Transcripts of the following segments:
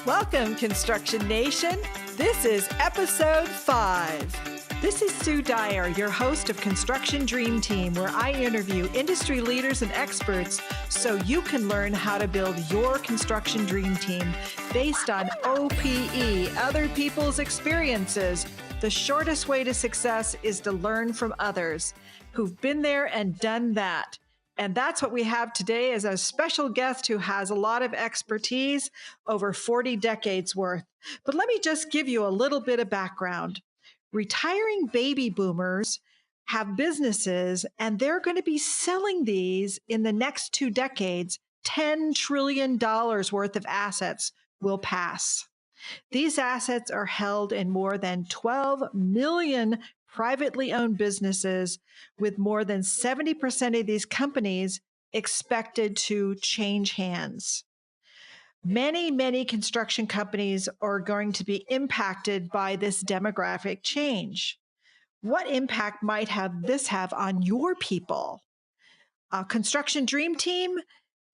Welcome, Construction Nation. This is episode 5. This is Sue Dyer, your host of Construction Dream Team, where I interview industry leaders and experts so you can learn how to build your construction dream team based on OPE, other people's experiences. The shortest way to success is to learn from others who've been there and done that. And that's what we have today as a special guest who has a lot of expertise, over 40 decades worth. But let me just give you a little bit of background. Retiring baby boomers have businesses, and they're going to be selling these in the next 2 decades. $10 trillion worth of assets will pass. These assets are held in more than 12 million privately owned businesses, with more than 70% of these companies expected to change hands. Many construction companies are going to be impacted by this demographic change. What impact might this have on your people? Construction Dream Team,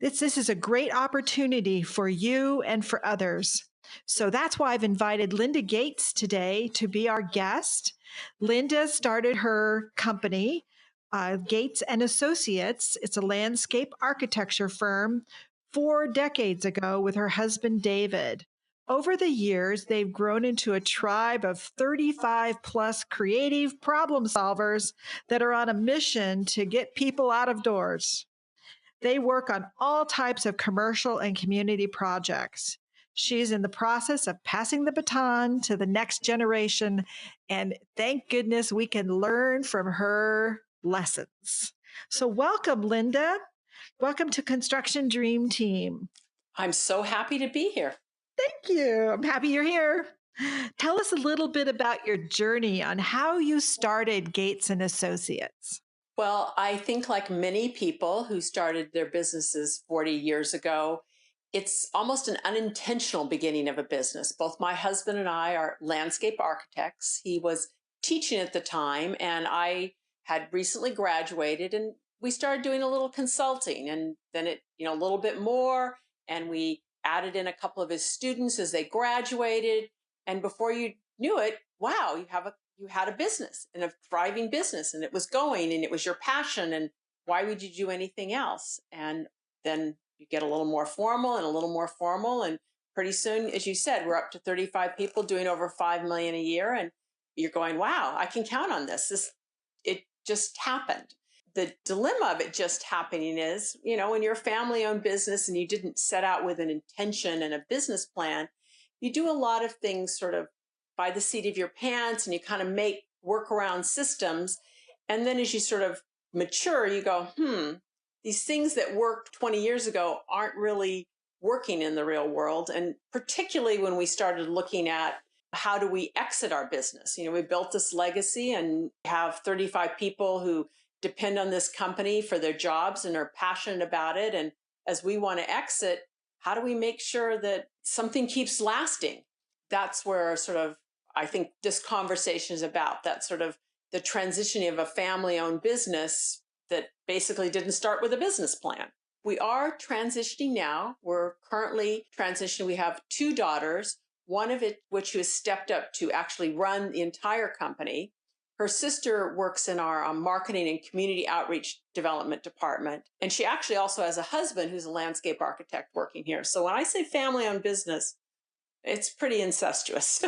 this is a great opportunity for you and for others. So that's why I've invited Linda Gates today to be our guest. Linda started her company, Gates and Associates. It's a landscape architecture firm 4 decades ago with her husband, David. Over the years, they've grown into a tribe of 35 plus creative problem solvers that are on a mission to get people out of doors. They work on all types of commercial and community projects. She's in the process of passing the baton to the next generation, and thank goodness we can learn from her lessons. So welcome, Linda. Welcome to Construction Dream Team. I'm so happy to be here. Thank you. I'm happy you're here. Tell us a little bit about your journey on how you started Gates and Associates. Well, I think like many people who started their businesses 40 years ago, it's almost an unintentional beginning of a business. Both my husband and I are landscape architects. He was teaching at the time, and I had recently graduated, and we started doing a little consulting, and then a little bit more, and we added in a couple of his students as they graduated. And before you knew it, wow, you had a business, and a thriving business, and it was going, and it was your passion, and why would you do anything else? And then you get a little more formal and a little more formal, and pretty soon, as you said, we're up to 35 people doing over 5 million a year, and you're going, wow, I can count on this. It just happened. The dilemma of it just happening is, when you're a family-owned business and you didn't set out with an intention and a business plan, you do a lot of things sort of by the seat of your pants, and you kind of make workaround systems. And then as you sort of mature, you go, these things that worked 20 years ago aren't really working in the real world. And particularly when we started looking at how do we exit our business? We built this legacy and have 35 people who depend on this company for their jobs and are passionate about it. And as we want to exit, how do we make sure that something keeps lasting? That's where sort of, I think this conversation is about, that sort of the transitioning of a family-owned business that basically didn't start with a business plan. We are transitioning now. We're currently transitioning. We have 2 daughters, one of which has stepped up to actually run the entire company. Her sister works in our marketing and community outreach development department. And she actually also has a husband who's a landscape architect working here. So when I say family-owned business, it's pretty incestuous.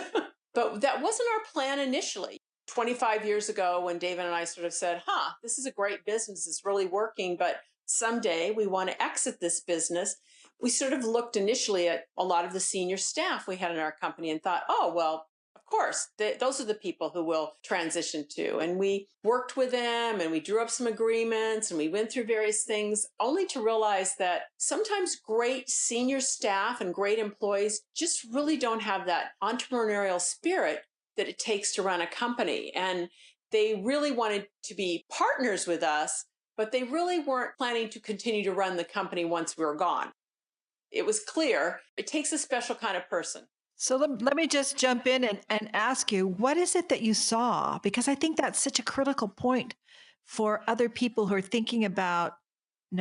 But that wasn't our plan initially. 25 years ago, when David and I sort of said, this is a great business, it's really working, but someday we want to exit this business, we sort of looked initially at a lot of the senior staff we had in our company and thought, oh, well, of course, those are the people who will transition to. And we worked with them, and we drew up some agreements, and we went through various things, only to realize that sometimes great senior staff and great employees just really don't have that entrepreneurial spirit that it takes to run a company. And they really wanted to be partners with us, but they really weren't planning to continue to run the company once we were gone. It was clear it takes a special kind of person. So let me just jump in and ask you, what is it that you saw? Because I think that's such a critical point for other people who are thinking about,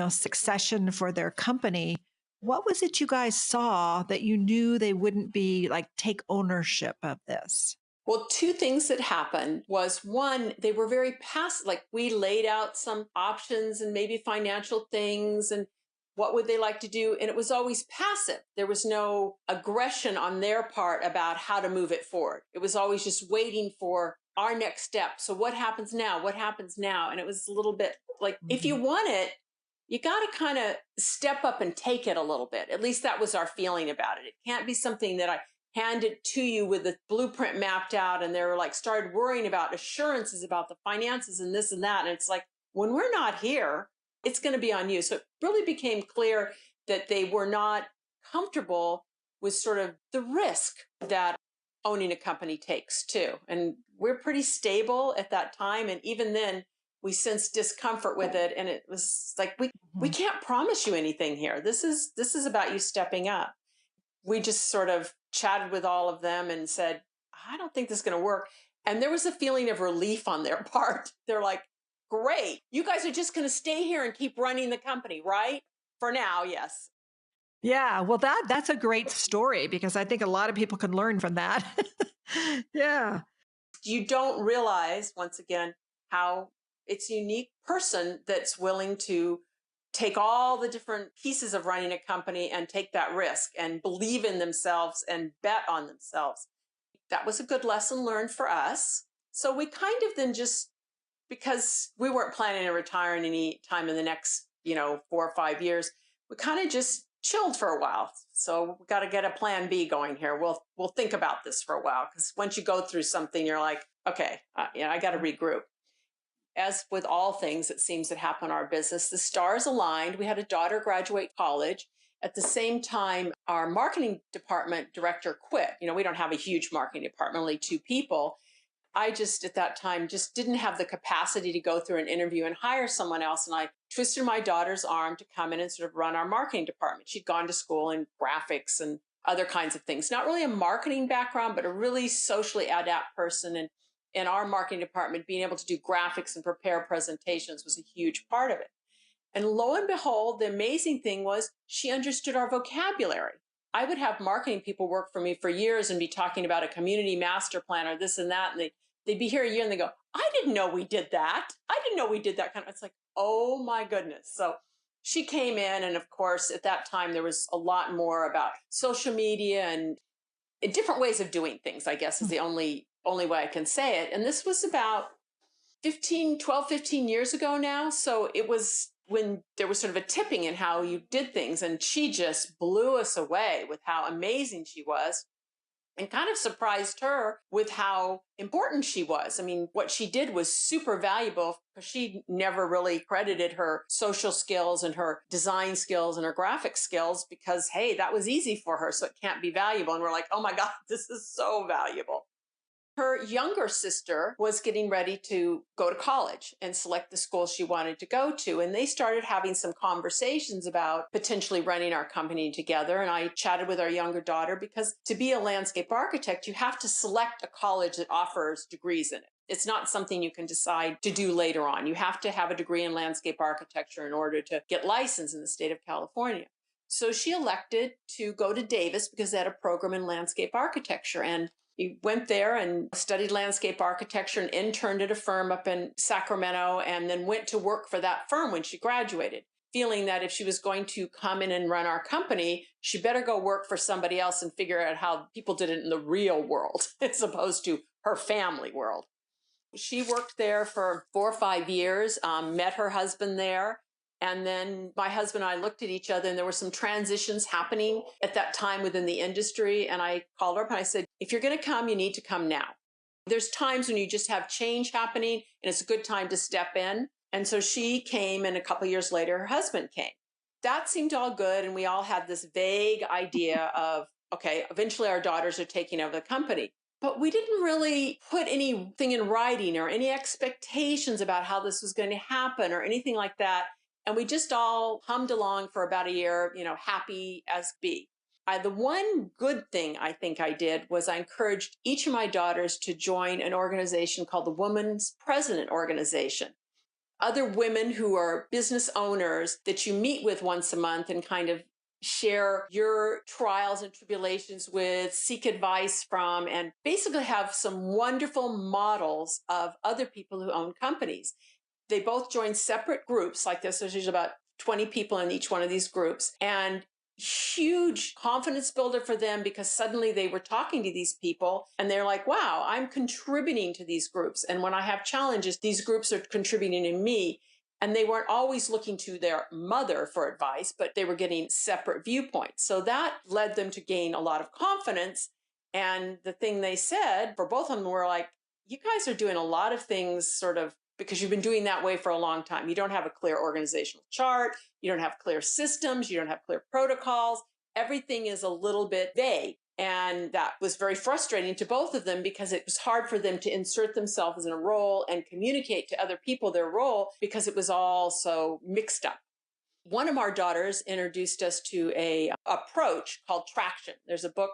succession for their company. What was it you guys saw that you knew they wouldn't be like take ownership of this? Well, two things that happened was one, they were very passive. Like we laid out some options and maybe financial things and what would they like to do? And it was always passive. There was no aggression on their part about how to move it forward. It was always just waiting for our next step. So what happens now? What happens now? And it was a little bit like, if you Mhm. want it, you got to kind of step up and take it a little bit. At least that was our feeling about it. It can't be something that I hand it to you with the blueprint mapped out and they're like started worrying about assurances about the finances and this and that. And it's like, when we're not here, it's going to be on you. So it really became clear that they were not comfortable with sort of the risk that owning a company takes too. And we're pretty stable at that time. And even then, we sensed discomfort with it. And it was like, we Mhm. can't promise you anything here. This is about you stepping up. We just sort of chatted with all of them and said, I don't think this is going to work. And there was a feeling of relief on their part. They're like, great. You guys are just going to stay here and keep running the company, right? For now, yes. Yeah, well, that's a great story because I think a lot of people can learn from that. Yeah. You don't realize, once again, how it's a unique person that's willing to take all the different pieces of running a company and take that risk and believe in themselves and bet on themselves. That was a good lesson learned for us. So we kind of then just, because we weren't planning on retiring any time in the next, 4 or 5 years, we kind of just chilled for a while. So we got to get a plan B going here. We'll think about this for a while because once you go through something, you're like, okay, I got to regroup. As with all things, it seems that happen in our business, the stars aligned. We had a daughter graduate college. At the same time, our marketing department director quit. We don't have a huge marketing department, only two people. I just at that time just didn't have the capacity to go through an interview and hire someone else. And I twisted my daughter's arm to come in and sort of run our marketing department. She'd gone to school in graphics and other kinds of things. Not really a marketing background, but a really socially adept person. And in our marketing department, being able to do graphics and prepare presentations was a huge part of it. And lo and behold, the amazing thing was she understood our vocabulary. I would have marketing people work for me for years and be talking about a community master plan or this and that. And they'd be here a year and they go, I didn't know we did that. I didn't know we did that kind of, it's like, oh my goodness. So she came in. And of course, at that time, there was a lot more about social media and different ways of doing things, I guess is the only way I can say it. And this was about 15 years ago now. So it was when there was sort of a tipping in how you did things. And she just blew us away with how amazing she was and kind of surprised her with how important she was. I mean, what she did was super valuable because she never really credited her social skills and her design skills and her graphic skills because, hey, that was easy for her. So it can't be valuable. And we're like, oh my God, this is so valuable. Her younger sister was getting ready to go to college and select the school she wanted to go to. And they started having some conversations about potentially running our company together. And I chatted with our younger daughter because to be a landscape architect, you have to select a college that offers degrees in it. It's not something you can decide to do later on. You have to have a degree in landscape architecture in order to get licensed in the state of California. So she elected to go to Davis because they had a program in landscape architecture. And he went there and studied landscape architecture and interned at a firm up in Sacramento and then went to work for that firm when she graduated, feeling that if she was going to come in and run our company, she better go work for somebody else and figure out how people did it in the real world as opposed to her family world. She worked there for 4 or 5 years, met her husband there. And then my husband and I looked at each other, and there were some transitions happening at that time within the industry. And I called her up and I said, if you're going to come, you need to come now. There's times when you just have change happening, and it's a good time to step in. And so she came, and a couple of years later, her husband came. That seemed all good. And we all had this vague idea of, okay, eventually our daughters are taking over the company. But we didn't really put anything in writing or any expectations about how this was going to happen or anything like that. And we just all hummed along for about a year, happy as be. The one good thing I think I did was I encouraged each of my daughters to join an organization called the Women's President Organization. Other women who are business owners that you meet with once a month and kind of share your trials and tribulations with, seek advice from, and basically have some wonderful models of other people who own companies. They both joined separate groups like this. There's usually about 20 people in each one of these groups, and huge confidence builder for them because suddenly they were talking to these people and they're like, wow, I'm contributing to these groups. And when I have challenges, these groups are contributing to me. And they weren't always looking to their mother for advice, but they were getting separate viewpoints. So that led them to gain a lot of confidence. And the thing they said for both of them were like, you guys are doing a lot of things sort of because you've been doing that way for a long time. You don't have a clear organizational chart. You don't have clear systems. You don't have clear protocols. Everything is a little bit vague. And that was very frustrating to both of them because it was hard for them to insert themselves in a role and communicate to other people their role because it was all so mixed up. One of our daughters introduced us to a approach called traction. There's a book.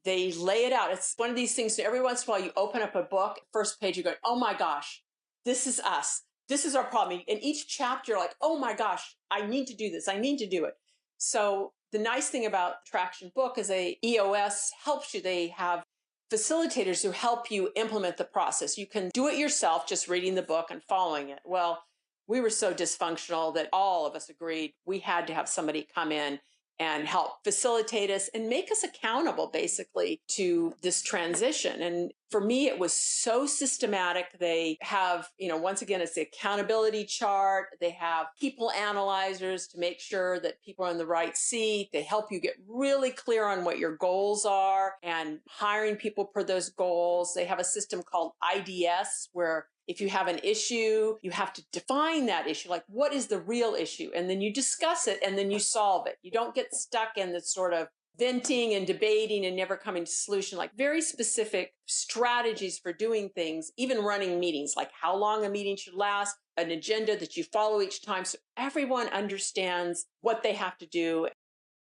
They lay it out. It's one of these things. So every once in a while, you open up a book, first page, you go, oh my gosh, this is us. This is our problem. In each chapter, you're like, oh my gosh, I need to do this. I need to do it. So the nice thing about Traction book is EOS helps you. They have facilitators who help you implement the process. You can do it yourself, just reading the book and following it. Well, we were so dysfunctional that all of us agreed we had to have somebody come in and help facilitate us and make us accountable basically to this transition. And for me, it was so systematic. They have, once again, it's the accountability chart. They have people analyzers to make sure that people are in the right seat. They help you get really clear on what your goals are and hiring people per those goals. They have a system called IDS where if you have an issue, you have to define that issue. Like, what is the real issue? And then you discuss it and then you solve it. You don't get stuck in this sort of venting and debating and never coming to solution. Like very specific strategies for doing things, even running meetings, like how long a meeting should last, an agenda that you follow each time. So everyone understands what they have to do.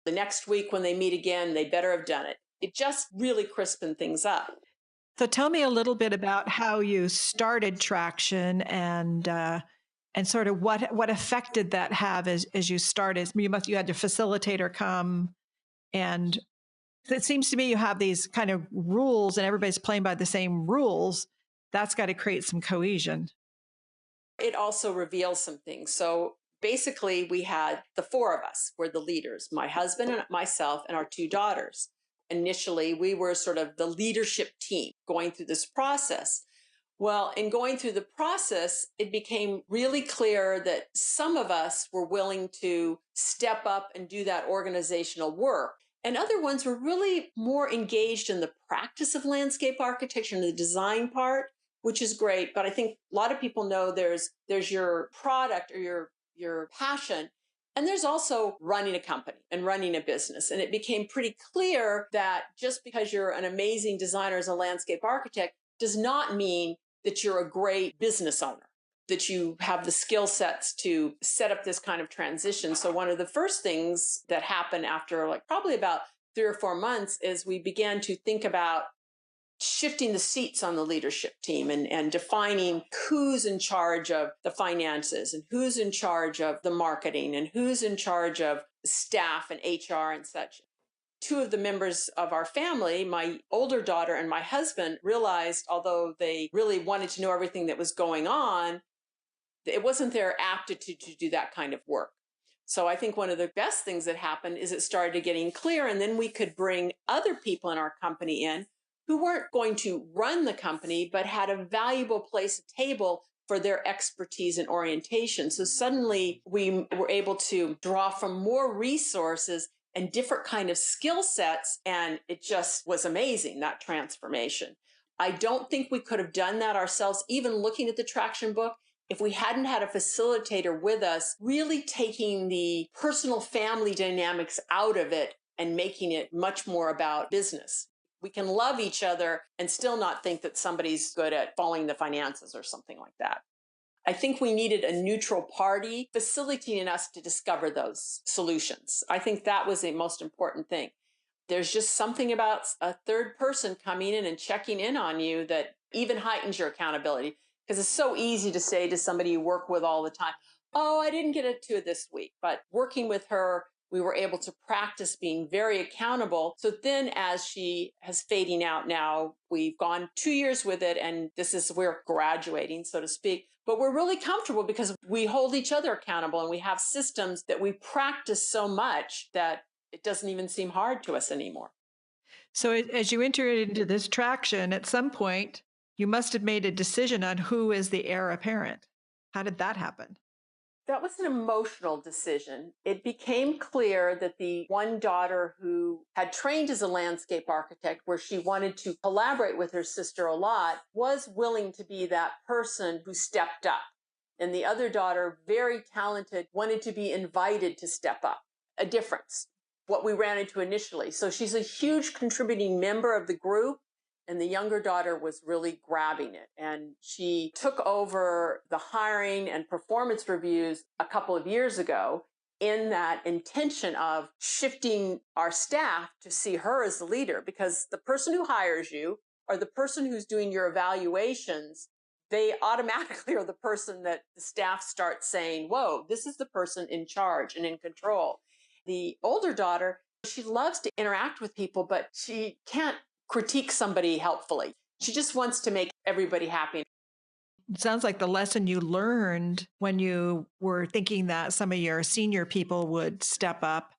The next week when they meet again, they better have done it. It just really crispens things up. So tell me a little bit about how you started Traction and sort of what effect did that have as you started? You had your facilitator come, and it seems to me you have these kind of rules and everybody's playing by the same rules. That's got to create some cohesion. It also reveals some things. So basically we had the four of us were the leaders, my husband and myself and our two daughters. Initially, we were sort of the leadership team going through this process. Well, in going through the process, it became really clear that some of us were willing to step up and do that organizational work. And other ones were really more engaged in the practice of landscape architecture and the design part, which is great. But I think a lot of people know there's your product or your passion. And there's also running a company and running a business. And it became pretty clear that just because you're an amazing designer as a landscape architect does not mean that you're a great business owner, that you have the skill sets to set up this kind of transition. So one of the first things that happened after probably about 3 or 4 months is we began to think about shifting the seats on the leadership team and defining who's in charge of the finances and who's in charge of the marketing and who's in charge of staff and HR and such. 2 of the members of our family, my older daughter and my husband, realized, although they really wanted to know everything that was going on, it wasn't their aptitude to do that kind of work. So I think one of the best things that happened is it started getting clear, and then we could bring other people in our company in who weren't going to run the company, but had a valuable place at the table for their expertise and orientation. So suddenly we were able to draw from more resources and different kind of skill sets. And it just was amazing, that transformation. I don't think we could have done that ourselves, even looking at the Traction book, if we hadn't had a facilitator with us, really taking the personal family dynamics out of it and making it much more about business. We can love each other and still not think that somebody's good at following the finances or something like that. I think we needed a neutral party facilitating us to discover those solutions. I think that was the most important thing. There's just something about a third person coming in and checking in on you that even heightens your accountability, because it's so easy to say to somebody you work with all the time, oh, I didn't get it to it this week. But working with her we were able to practice being very accountable. So then as she has fading out now, we've gone 2 years with it, and we're graduating, so to speak. But we're really comfortable because we hold each other accountable and we have systems that we practice so much that it doesn't even seem hard to us anymore. So as you entered into this traction, at some point, you must have made a decision on who is the heir apparent. How did that happen? That was an emotional decision. It became clear that the one daughter who had trained as a landscape architect, where she wanted to collaborate with her sister a lot, was willing to be that person who stepped up. And the other daughter, very talented, wanted to be invited to step up. A difference, what we ran into initially. So she's a huge contributing member of the group. And the younger daughter was really grabbing it. And she took over the hiring and performance reviews a couple of years ago in that intention of shifting our staff to see her as the leader, because the person who hires you or the person who's doing your evaluations, they automatically are the person that the staff starts saying, whoa, this is the person in charge and in control. The older daughter, she loves to interact with people, but she can't critique somebody helpfully. She just wants to make everybody happy. It sounds like the lesson you learned when you were thinking that some of your senior people would step up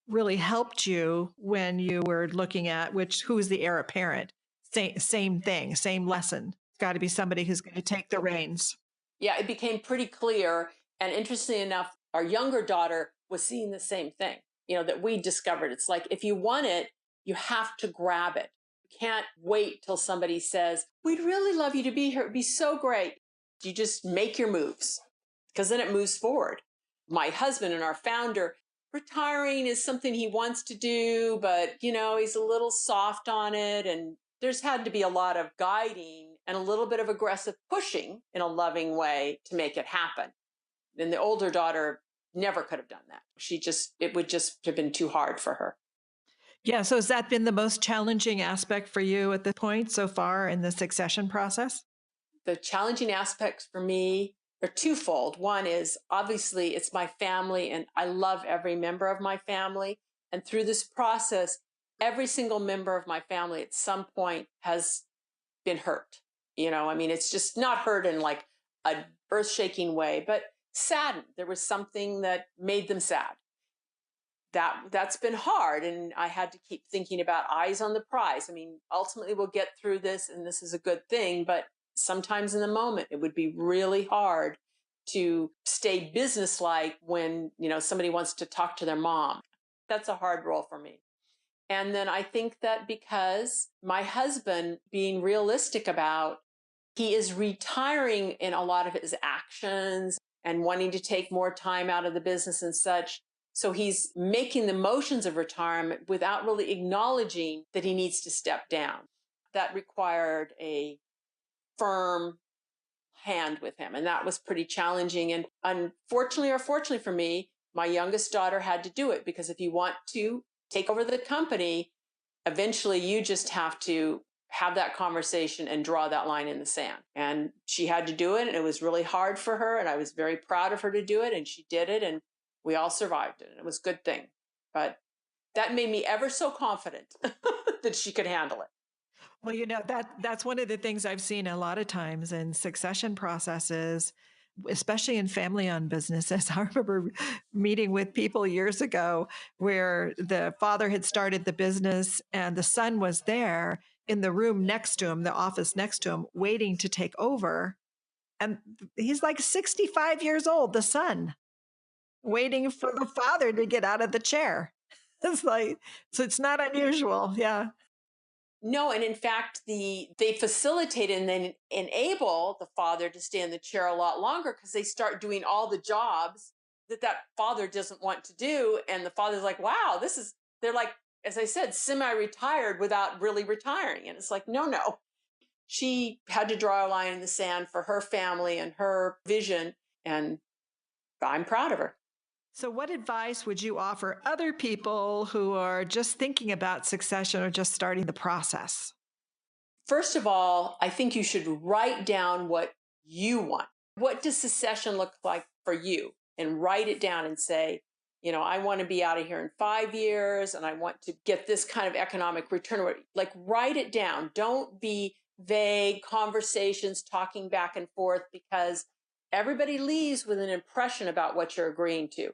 really helped you when you were looking at who's the heir apparent. Same thing, same lesson. It's got to be somebody who's going to take the reins. Yeah, it became pretty clear. And interestingly enough, our younger daughter was seeing the same thing, that we discovered. It's like, if you want it, you have to grab it. You can't wait till somebody says, we'd really love you to be here. It'd be so great. You just make your moves, because then it moves forward. My husband and our founder, retiring is something he wants to do, but, he's a little soft on it. And there's had to be a lot of guiding and a little bit of aggressive pushing in a loving way to make it happen. And the older daughter never could have done that. It would just have been too hard for her. Yeah. So has that been the most challenging aspect for you at this point so far in the succession process? The challenging aspects for me are twofold. One is obviously it's my family, and I love every member of my family. And through this process, every single member of my family at some point has been hurt. It's just not hurt in like a earth-shaking way, but saddened. There was something that made them sad. That's been hard, and I had to keep thinking about eyes on the prize. Ultimately we'll get through this, and this is a good thing, but sometimes in the moment it would be really hard to stay businesslike when, somebody wants to talk to their mom. That's a hard role for me. And then I think that because my husband, being realistic about, he is retiring in a lot of his actions and wanting to take more time out of the business and such. So he's making the motions of retirement without really acknowledging that he needs to step down. That required a firm hand with him. And that was pretty challenging. And unfortunately or fortunately for me, my youngest daughter had to do it, because if you want to take over the company, eventually you just have to have that conversation and draw that line in the sand. And she had to do it. And it was really hard for her. And I was very proud of her to do it. And she did it. And we all survived it. And it was a good thing. But that made me ever so confident that she could handle it. Well, that's one of the things I've seen a lot of times in succession processes, especially in family-owned businesses. I remember meeting with people years ago where the father had started the business and the son was there in the room next to him, the office next to him, waiting to take over. And he's like 65 years old, the son, waiting for the father to get out of the chair. It's like, so it's not unusual. Yeah. No, and in fact, they facilitate and then enable the father to stay in the chair a lot longer, because they start doing all the jobs that father doesn't want to do. And the father's like, wow, they're like, as I said, semi-retired without really retiring. And it's like, no. She had to draw a line in the sand for her family and her vision. And I'm proud of her. So what advice would you offer other people who are just thinking about succession or just starting the process? First of all, I think you should write down what you want. What does succession look like for you? And write it down and say, I want to be out of here in 5 years and I want to get this kind of economic return. Like, write it down. Don't be vague conversations talking back and forth, because everybody leaves with an impression about what you're agreeing to.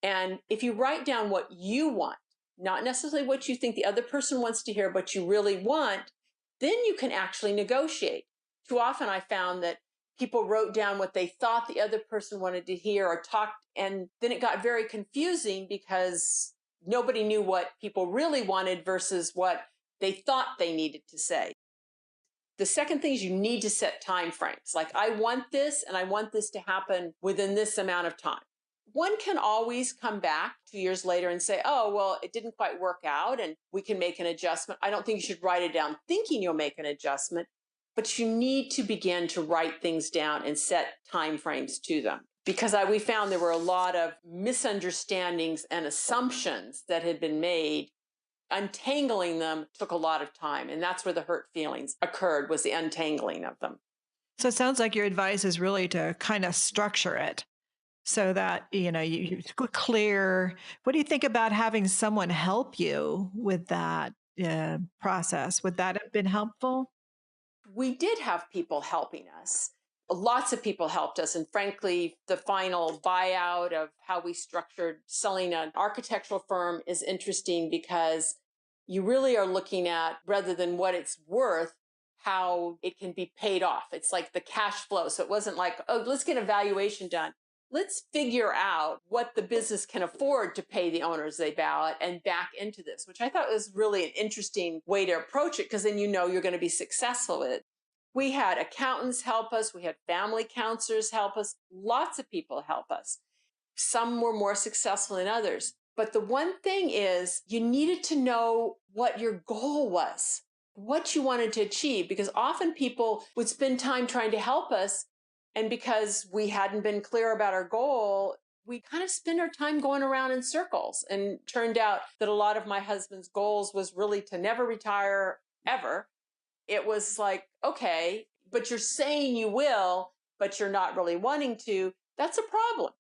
And if you write down what you want, not necessarily what you think the other person wants to hear, but you really want, then you can actually negotiate. Too often I found that people wrote down what they thought the other person wanted to hear or talked, and then it got very confusing because nobody knew what people really wanted versus what they thought they needed to say. The second thing is you need to set time frames. Like, I want this and I want this to happen within this amount of time. One can always come back 2 years later and say, oh, well, it didn't quite work out and we can make an adjustment. I don't think you should write it down thinking you'll make an adjustment, but you need to begin to write things down and set time frames to them. Because we found there were a lot of misunderstandings and assumptions that had been made. Untangling them took a lot of time. And that's where the hurt feelings occurred, was the untangling of them. So it sounds like your advice is really to kind of structure it so that, you're clear. What do you think about having someone help you with that process? Would that have been helpful? We did have people helping us. Lots of people helped us. And frankly, the final buyout of how we structured selling an architectural firm is interesting, because you really are looking at, rather than what it's worth, how it can be paid off. It's like the cash flow. So it wasn't like, oh, let's get a valuation done. Let's figure out what the business can afford to pay the owners they ballot and back into this, which I thought was really an interesting way to approach it, because then you're going to be successful with it. We had accountants help us. We had family counselors help us. Lots of people help us. Some were more successful than others. But the one thing is, you needed to know what your goal was, what you wanted to achieve, because often people would spend time trying to help us. And because we hadn't been clear about our goal, we kind of spend our time going around in circles. And it turned out that a lot of my husband's goals was really to never retire ever. It was like, okay, but you're saying you will, but you're not really wanting to. That's a problem.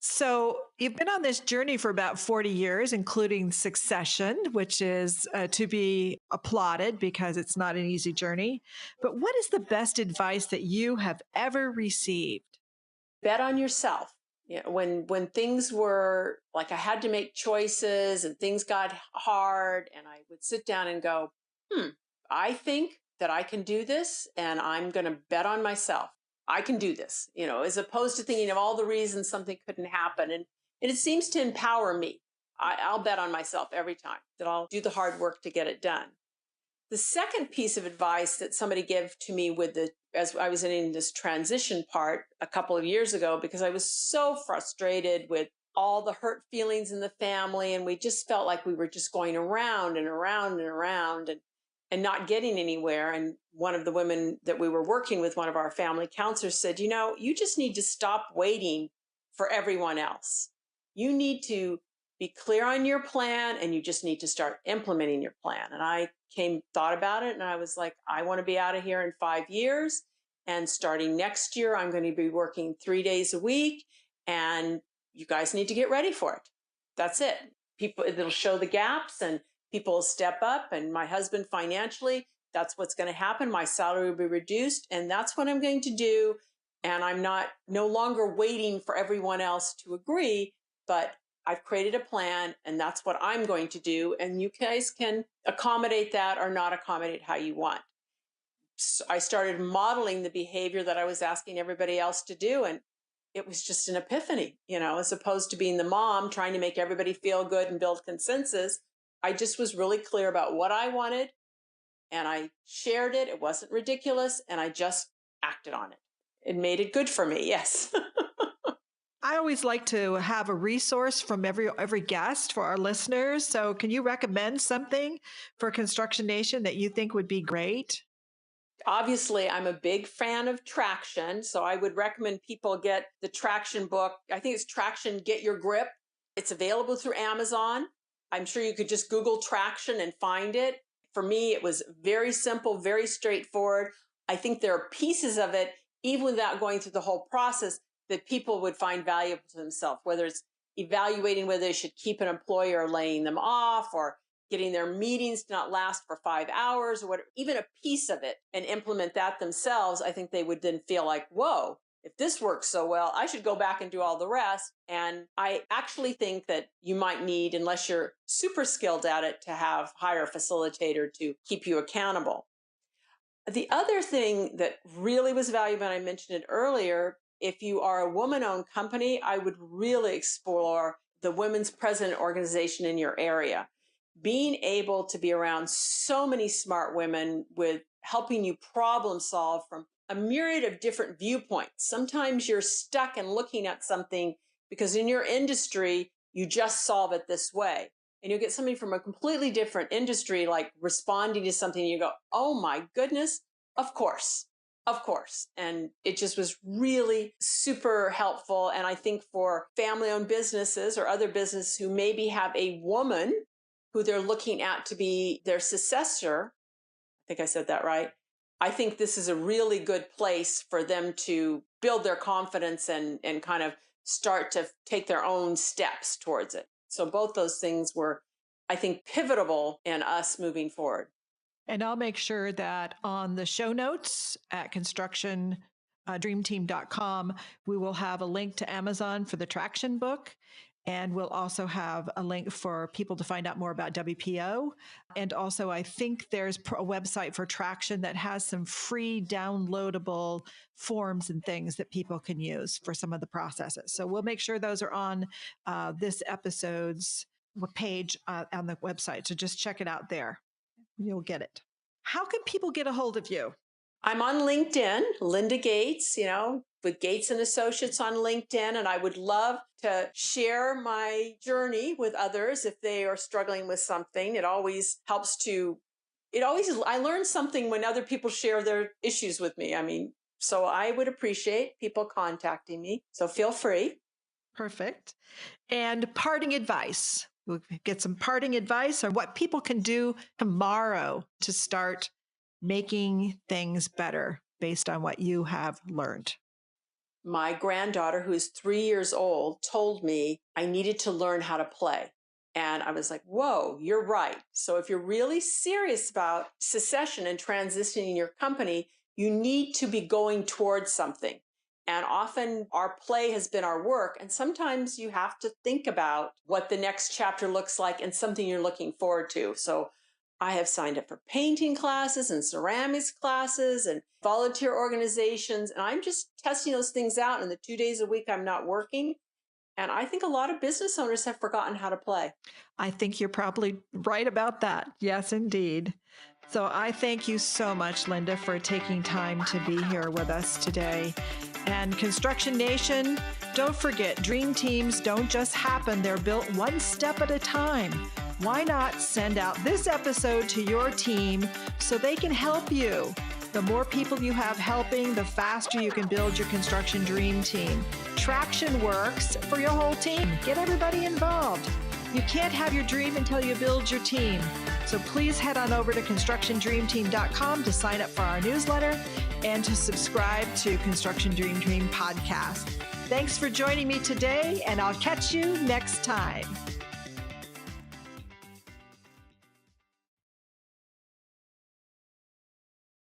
So you've been on this journey for about 40 years, including succession, which is to be applauded because it's not an easy journey. But what is the best advice that you have ever received? Bet on yourself. When things were like, I had to make choices and things got hard, and I would sit down and go, I think that I can do this, and I'm going to bet on myself. I can do this, as opposed to thinking of all the reasons something couldn't happen. And it seems to empower me. I'll bet on myself every time that I'll do the hard work to get it done. The second piece of advice that somebody gave to me as I was in this transition part a couple of years ago, because I was so frustrated with all the hurt feelings in the family, and we just felt like we were just going around and around and around and not getting anywhere. And one of the women that we were working with, one of our family counselors, said, you just need to stop waiting for everyone else. You need to be clear on your plan, and you just need to start implementing your plan. And I thought about it, and I was like, I want to be out of here in 5 years. And starting next year, I'm going to be working 3 days a week, and you guys need to get ready for it. That's it. It'll show the gaps, and people will step up. And my husband, financially, that's what's going to happen. My salary will be reduced, and that's what I'm going to do. And I'm no longer waiting for everyone else to agree, but I've created a plan, and that's what I'm going to do. And you guys can accommodate that or not accommodate how you want. So I started modeling the behavior that I was asking everybody else to do. And it was just an epiphany, as opposed to being the mom trying to make everybody feel good and build consensus. I just was really clear about what I wanted, and I shared it. It wasn't ridiculous, and I just acted on it. It made it good for me. Yes. I always like to have a resource from every guest for our listeners. So can you recommend something for Construction Nation that you think would be great? Obviously, I'm a big fan of Traction. So I would recommend people get the Traction book. I think it's Traction, Get Your Grip. It's available through Amazon. I'm sure you could just Google Traction and find it. For me, it was very simple, very straightforward. I think there are pieces of it, even without going through the whole process, that people would find valuable to themselves, whether it's, evaluating whether they should keep an employee or laying them off, or getting their meetings to not last for 5 hours or whatever, even a piece of it, and implement that themselves, I think they would then feel like, whoa, if this works so well, I should go back and do all the rest. And I actually think that you might need, unless you're super skilled at it, to hire a facilitator to keep you accountable. The other thing that really was valuable, and I mentioned it earlier, if you are a woman-owned company, I would really explore the Women's President organization in your area. Being able to be around so many smart women with helping you problem solve from a myriad of different viewpoints. Sometimes you're stuck and looking at something because in your industry, you just solve it this way. And you'll get somebody from a completely different industry, like responding to something, and you go, oh my goodness, of course. Of course. And it just was really super helpful. And I think for family-owned businesses or other businesses who maybe have a woman who they're looking at to be their successor, I think I said that right. I think this is a really good place for them to build their confidence and kind of start to take their own steps towards it. So both those things were, I think, pivotal in us moving forward. And I'll make sure that on the show notes at constructiondreamteam.com, we will have a link to Amazon for the Traction book. And we'll also have a link for people to find out more about WPO. And also, I think there's a website for Traction that has some free downloadable forms and things that people can use for some of the processes. So we'll make sure those are on this episode's page on the website. So just check it out there. You'll get it. How can people get a hold of you? I'm on LinkedIn, Linda Gates, with Gates and Associates on LinkedIn. And I would love to share my journey with others if they are struggling with something. It always helps I learn something when other people share their issues with me. So I would appreciate people contacting me. So feel free. Perfect. And parting advice. We'll get some parting advice on what people can do tomorrow to start making things better based on what you have learned. My granddaughter, who's 3 years old, told me I needed to learn how to play. And I was like, whoa, you're right. So if you're really serious about succession and transitioning your company, you need to be going towards something. And often our play has been our work. And sometimes you have to think about what the next chapter looks like and something you're looking forward to. So I have signed up for painting classes and ceramics classes and volunteer organizations. And I'm just testing those things out. And the 2 days a week I'm not working. And I think a lot of business owners have forgotten how to play. I think you're probably right about that. Yes, indeed. So I thank you so much, Linda, for taking time to be here with us today. And Construction Nation, don't forget, dream teams don't just happen. They're built one step at a time. Why not send out this episode to your team so they can help you? The more people you have helping, the faster you can build your construction dream team. Traction works for your whole team. Get everybody involved. You can't have your dream until you build your team. So please head on over to constructiondreamteam.com to sign up for our newsletter and to subscribe to Construction Dream Team podcast. Thanks for joining me today, and I'll catch you next time.